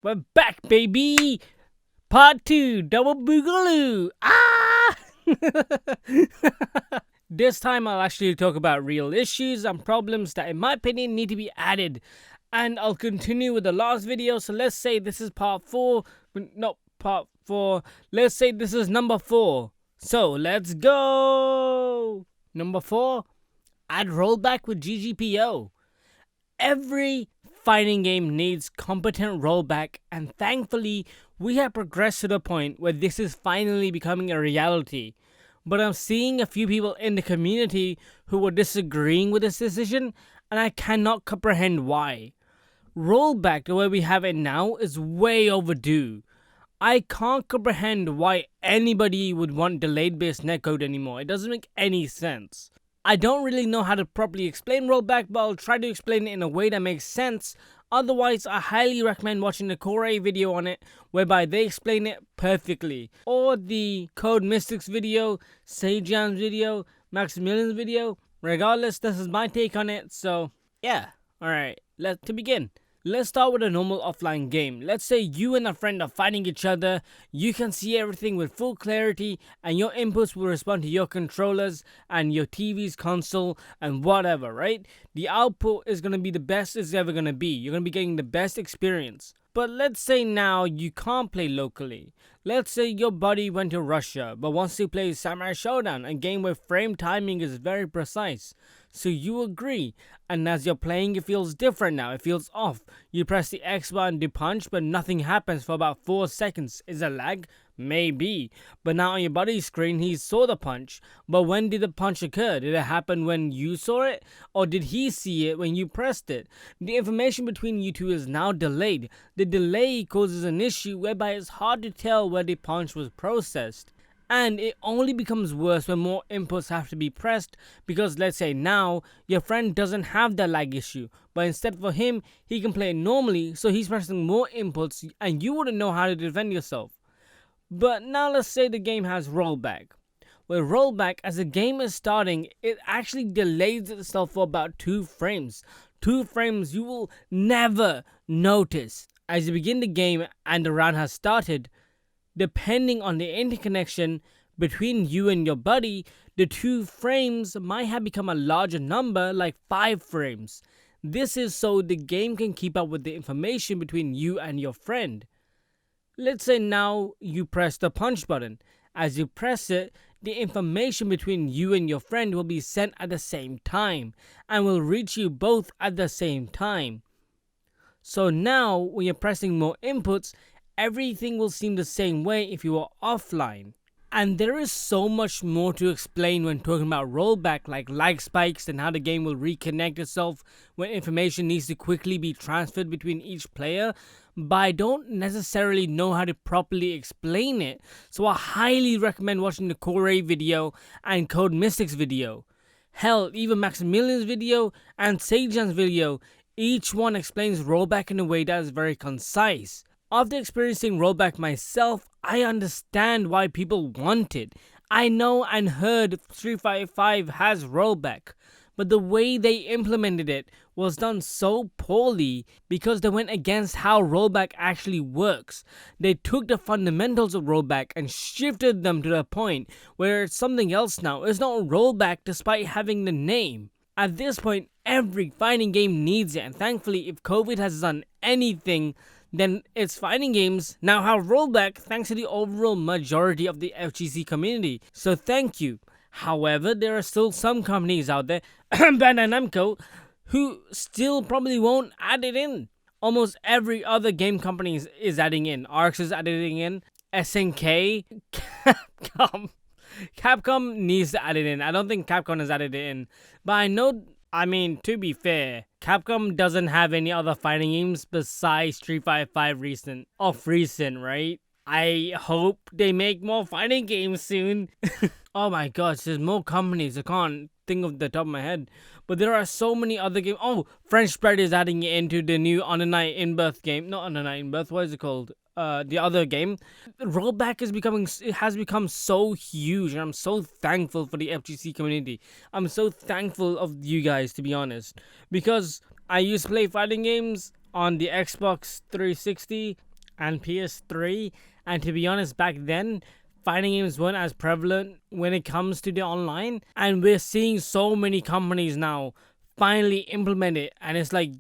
We're back, baby! Part 2, Double Boogaloo! Ah! This time I'll actually talk about real issues and problems that in my opinion need to be added. And I'll continue with the last video, so let's say this is part 4, not part 4, let's say this is number 4. So let's go! Number 4, add rollback with GGPO. Every fighting game needs competent rollback, and thankfully we have progressed to the point where this is finally becoming a reality. But I'm seeing a few people in the community who are disagreeing with this decision, and I cannot comprehend why. Rollback the way we have it now is way overdue. I can't comprehend why anybody would want delayed based netcode anymore. It doesn't make any sense. I don't really know how to properly explain rollback, but I'll try to explain it in a way that makes sense. Otherwise, I highly recommend watching the Core video on it, whereby they explain it perfectly. Or the Code Mystics video, Sajan's video, Maximilian's video. Regardless, this is my take on it, so yeah. Alright, to begin. Let's start with a normal offline game. Let's say you and a friend are fighting each other. You can see everything with full clarity, and your inputs will respond to your controllers and your TV's console and whatever, right? The output is going to be the best it's ever going to be. You're going to be getting the best experience. But let's say now you can't play locally. Let's say your buddy went to Russia but wants to play Samurai Showdown, a game where frame timing is very precise. So you agree, and as you're playing it feels different now, it feels off. You press the X button to punch but nothing happens for about 4 seconds. Is it lag? Maybe. But now on your buddy's screen he saw the punch, but when did the punch occur? Did it happen when you saw it, or did he see it when you pressed it? The information between you two is now delayed. The delay causes an issue whereby it's hard to tell where the punch was processed. And it only becomes worse when more inputs have to be pressed, because let's say now your friend doesn't have that lag issue, but instead for him he can play it normally, so he's pressing more inputs and you wouldn't know how to defend yourself. But now let's say the game has rollback. With rollback, as the game is starting, it actually delays itself for about 2 frames. 2 frames you will never notice. As you begin the game and the round has started, depending on the interconnection between you and your buddy, the 2 frames might have become a larger number, like 5 frames. This is so the game can keep up with the information between you and your friend. Let's say now you press the punch button. As you press it, the information between you and your friend will be sent at the same time and will reach you both at the same time. So now when you're pressing more inputs, everything will seem the same way if you are offline. And there is so much more to explain when talking about rollback, like lag spikes and how the game will reconnect itself when information needs to quickly be transferred between each player, but I don't necessarily know how to properly explain it, so I highly recommend watching the Core video and Code Mystics video. Hell, even Maximilian's video and Sajan's video, each one explains rollback in a way that is very concise. After experiencing rollback myself, I understand why people want it. I know and heard Street Fighter 5 has rollback, but the way they implemented it was done so poorly because they went against how rollback actually works. They took the fundamentals of rollback and shifted them to the point where it's something else now. It's not rollback despite having the name. At this point, every fighting game needs it, and thankfully if COVID has done anything, then its fighting games now have rollback thanks to the overall majority of the FGC community. So thank you. However, there are still some companies out there, Bandai Namco, who still probably won't add it in. Almost every other game company is adding in. Arx is adding in. SNK, Capcom needs to add it in. I don't think Capcom has added it in. But I mean, to be fair, Capcom doesn't have any other fighting games besides Street Fighter 5 recent, right? I hope they make more fighting games soon. Oh my gosh, there's more companies. I can't think of the top of my head. But there are so many other games. Oh, French Spread is adding it into the new Undying In-Birth game. Not Undying In-Birth, what is it called? The other game. Rollback has become so huge, and I'm so thankful for the FGC community. I'm so thankful of you guys, to be honest, because I used to play fighting games on the Xbox 360 and PS3. And to be honest, back then, fighting games weren't as prevalent when it comes to the online. And we're seeing so many companies now finally implement it. And it's like,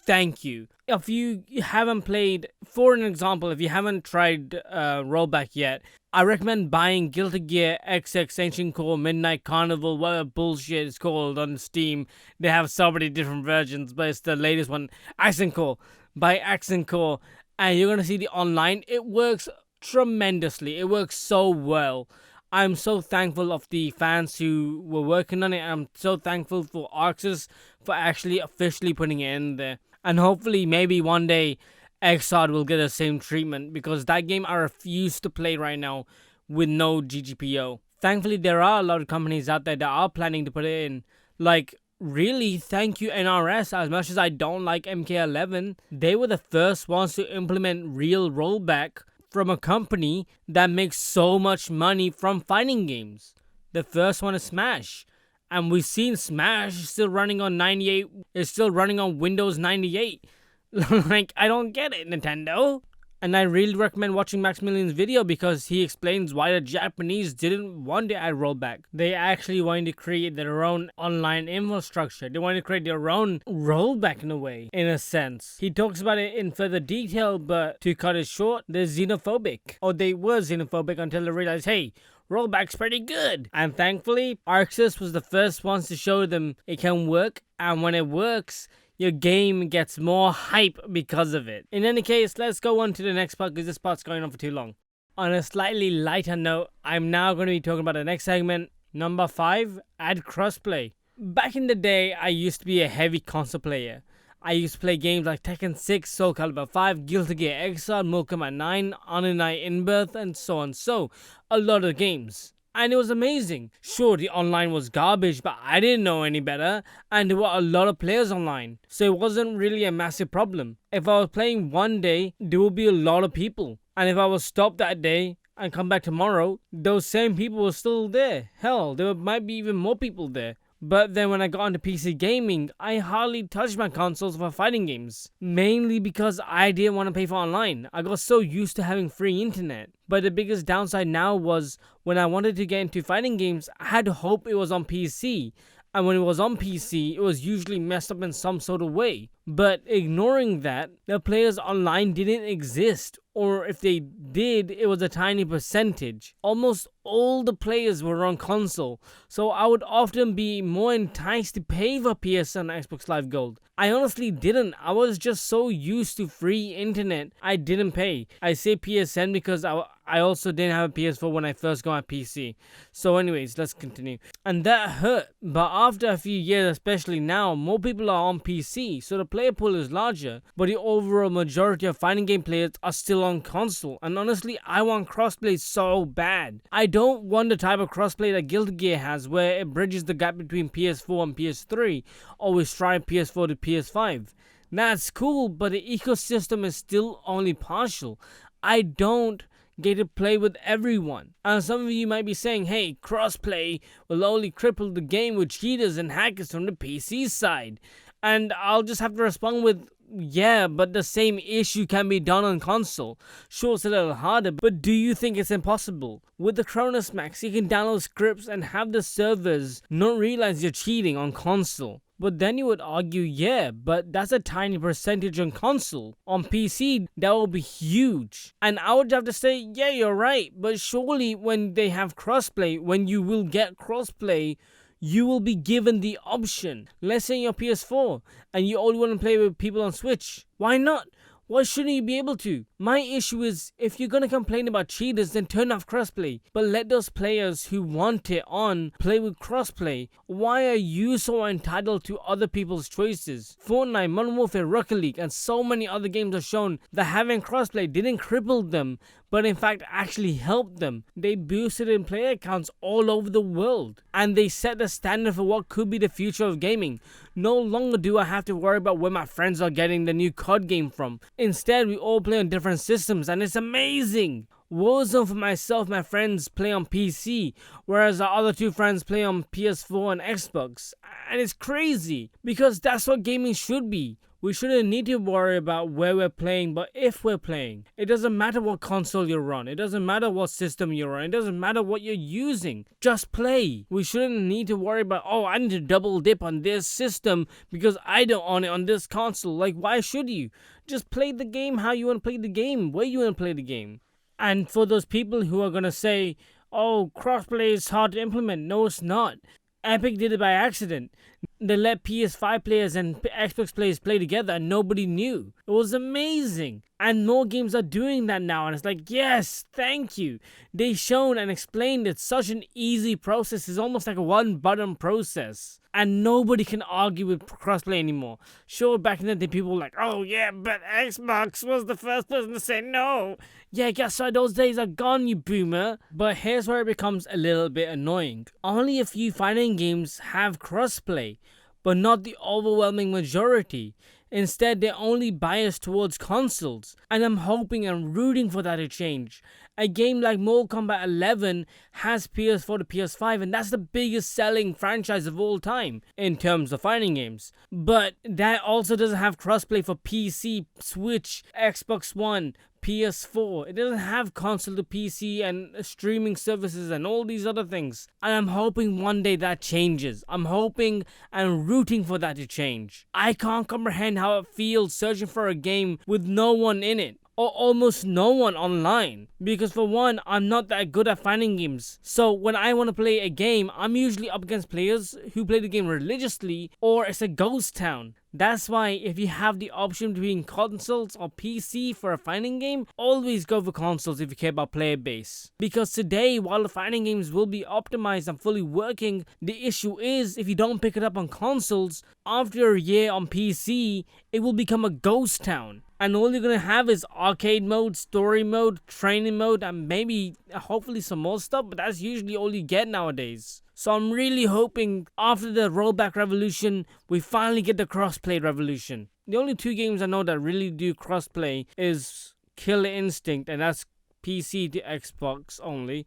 thank you. If you haven't played, for an example, if you haven't tried Rollback yet, I recommend buying Guilty Gear XX Ancient Core Midnight Carnival, whatever bullshit it's called on Steam. They have so many different versions, but it's the latest one, Accent Core. Buy Accent Core, and you're gonna see the online. It works tremendously. It works so well. I'm so thankful of the fans who were working on it. I'm so thankful for Arxis for actually officially putting it in there. And hopefully, maybe one day, Exod will get the same treatment, because that game I refuse to play right now with no GGPO. Thankfully, there are a lot of companies out there that are planning to put it in. Like, really, thank you NRS. As much as I don't like MK11, they were the first ones to implement real rollback from a company that makes so much money from fighting games. The first one is Smash. And we've seen Smash still running on 98, it's still running on Windows 98. Like, I don't get it, Nintendo. And I really recommend watching Maximilian's video, because he explains why the Japanese didn't want to add rollback. They actually wanted to create their own online infrastructure. They wanted to create their own rollback in a way, in a sense. He talks about it in further detail, but to cut it short, they're xenophobic. Or they were xenophobic until they realized, hey, rollback's pretty good. And thankfully, Arxis was the first ones to show them it can work, and when it works, your game gets more hype because of it. In any case, let's go on to the next part, because this part's going on for too long. On a slightly lighter note, I'm now going to be talking about the next segment. Number 5, add crossplay. Back in the day, I used to be a heavy console player. I used to play games like Tekken 6, Soul Calibur 5, Guilty Gear Xrd, Mortal Kombat 9, Honor Knight Inbirth, and so on. So, a lot of games. And it was amazing. Sure, the online was garbage, but I didn't know any better, and there were a lot of players online, so it wasn't really a massive problem. If I was playing one day, there would be a lot of people, and if I was stopped that day and come back tomorrow, those same people were still there. Hell, there might be even more people there. But then when I got into PC gaming, I hardly touched my consoles for fighting games. Mainly because I didn't want to pay for online. I got so used to having free internet. But the biggest downside now was when I wanted to get into fighting games, I had to hope it was on PC. And when it was on PC, it was usually messed up in some sort of way. But ignoring that, the players online didn't exist. Or if they did, it was a tiny percentage. Almost all the players were on console, so I would often be more enticed to pay for PSN and Xbox Live Gold. I honestly didn't. I was just so used to free internet, I didn't pay. I say PSN because I also didn't have a PS4 when I first got my PC. So anyways, let's continue. And that hurt, but after a few years, especially now, more people are on PC, so the player pool is larger, but the overall majority of fighting game players are still on console. And honestly, I want crossplay so bad. I don't want the type of crossplay that Guilty Gear has, where it bridges the gap between PS4 and PS3, always try PS4 to PS5. That's cool, but the ecosystem is still only partial. I don't get to play with everyone. And some of you might be saying, hey, crossplay will only cripple the game with cheaters and hackers from the PC side. And I'll just have to respond with, yeah, but the same issue can be done on console. Sure, it's a little harder, but do you think it's impossible? With the Cronus Max, you can download scripts and have the servers not realize you're cheating on console. But then you would argue, yeah, but that's a tiny percentage on console. On PC, that will be huge. And I would have to say, yeah, you're right, but surely when they have crossplay, when you will get crossplay, you will be given the option. Let's say you're PS4 and you only want to play with people on Switch. Why not? Why shouldn't you be able to? My issue is, if you're gonna complain about cheaters, then turn off crossplay. But let those players who want it on play with crossplay. Why are you so entitled to other people's choices? Fortnite, Modern Warfare, Rocket League, and so many other games have shown that having crossplay didn't cripple them, but in fact actually helped them. They boosted in player counts all over the world, and they set the standard for what could be the future of gaming. No longer do I have to worry about where my friends are getting the new COD game from. Instead, we all play on different systems, and it's amazing. Warzone for myself, my friends play on PC, whereas our other two friends play on PS4 and Xbox. And it's crazy, because that's what gaming should be. We shouldn't need to worry about where we're playing, but if we're playing. It doesn't matter what console you're on. It doesn't matter what system you're on. It doesn't matter what you're using. Just play. We shouldn't need to worry about, oh, I need to double dip on this system because I don't own it on this console. Like, why should you? Just play the game how you want to play the game, where you want to play the game. And for those people who are going to say, oh, crossplay is hard to implement. No, it's not. Epic did it by accident. They let PS5 players and Xbox players play together and nobody knew. It was amazing. And more games are doing that now. And it's like, yes, thank you. They shown and explained it's such an easy process. It's almost like a one-button process. And nobody can argue with crossplay anymore. Sure, back in the day, people were like, oh yeah, but Xbox was the first person to say no. Yeah, guess what? Those days are gone, you boomer. But here's where it becomes a little bit annoying. Only a few fighting games have crossplay, but not the overwhelming majority. Instead, they're only biased towards consoles, and I'm hoping and rooting for that to change. A game like Mortal Kombat 11 has PS4 to PS5, and that's the biggest selling franchise of all time in terms of fighting games. But that also doesn't have crossplay for PC, Switch, Xbox One, PS4. It doesn't have console to PC and streaming services and all these other things. And I'm hoping one day that changes. I'm hoping and rooting for that to change. I can't comprehend how it feels searching for a game with no one in it, or almost no one online. Because for one, I'm not that good at finding games. So when I want to play a game, I'm usually up against players who play the game religiously, or it's a ghost town. That's why if you have the option between consoles or PC for a fighting game, always go for consoles if you care about player base. Because today, while the fighting games will be optimized and fully working, the issue is if you don't pick it up on consoles, after a year on PC, it will become a ghost town. And all you're going to have is arcade mode, story mode, training mode, and maybe hopefully some more stuff, but that's usually all you get nowadays. So I'm really hoping after the rollback revolution, we finally get the crossplay revolution. The only two games I know that really do crossplay is Killer Instinct, and that's PC to Xbox only.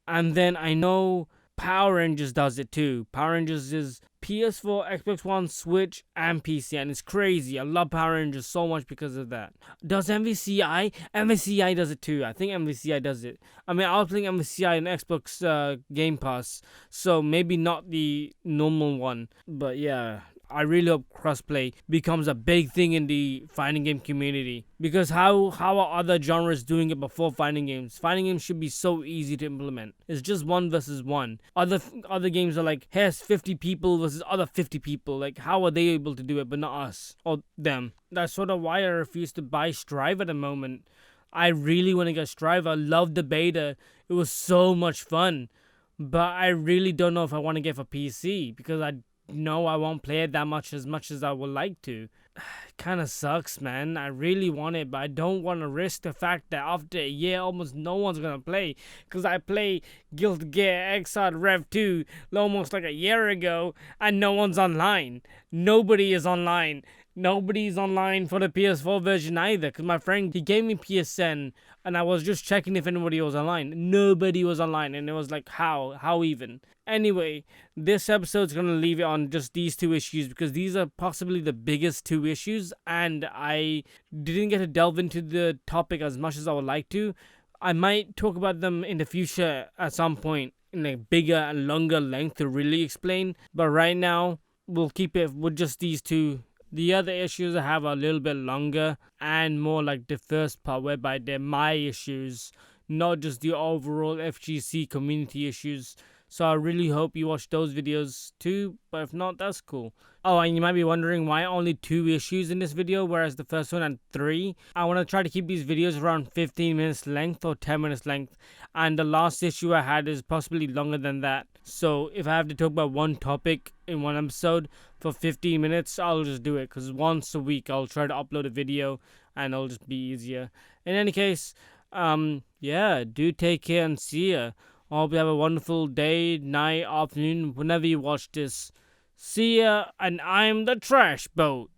And then I know Power Rangers does it too. Power Rangers is PS4, Xbox One, Switch, and PC, and it's crazy. I love Power Rangers so much because of that. Does MVCI? MVCI does it too. I think MVCI does it. I mean, I was playing MVCI on Xbox Game Pass, so maybe not the normal one, but yeah. I really hope crossplay becomes a big thing in the fighting game community. Because how are other genres doing it before fighting games? Fighting games should be so easy to implement. It's just 1 versus 1. Other games are like, here's 50 people versus other 50 people. Like, how are they able to do it but not us or them? That's sort of why I refuse to buy Strive at the moment. I really want to get Strive. I love the beta. It was so much fun. But I really don't know if I want to get for PC because I won't play it that much as I would like to. It kind of sucks, man. I really want it, but I don't want to risk the fact that after a year, almost no one's gonna play. Because I play Guilty Gear Xrd Rev 2 almost like a year ago, and no one's online. Nobody is online. Nobody's online for the PS4 version either. Because my friend, he gave me PSN, and I was just checking if anybody was online. Nobody was online, and it was like, how even? Anyway, this episode's going to leave it on just these two issues because these are possibly the biggest two issues, and I didn't get to delve into the topic as much as I would like to. I might talk about them in the future at some point in a bigger and longer length to really explain, but right now, we'll keep it with just these two. The other issues I have are a little bit longer and more like the first part, whereby they're my issues, not just the overall FGC community issues. So I really hope you watch those videos too, but if not, that's cool. Oh, and you might be wondering why only 2 issues in this video, whereas the first one had 3. I want to try to keep these videos around 15 minutes length or 10 minutes length, and the last issue I had is possibly longer than that. So if I have to talk about one topic in one episode for 15 minutes, I'll just do it, because once a week I'll try to upload a video, and it'll just be easier. In any case, yeah, do take care and see ya. I hope you have a wonderful day, night, afternoon, whenever you watch this. See ya, and I'm the Trash Boat.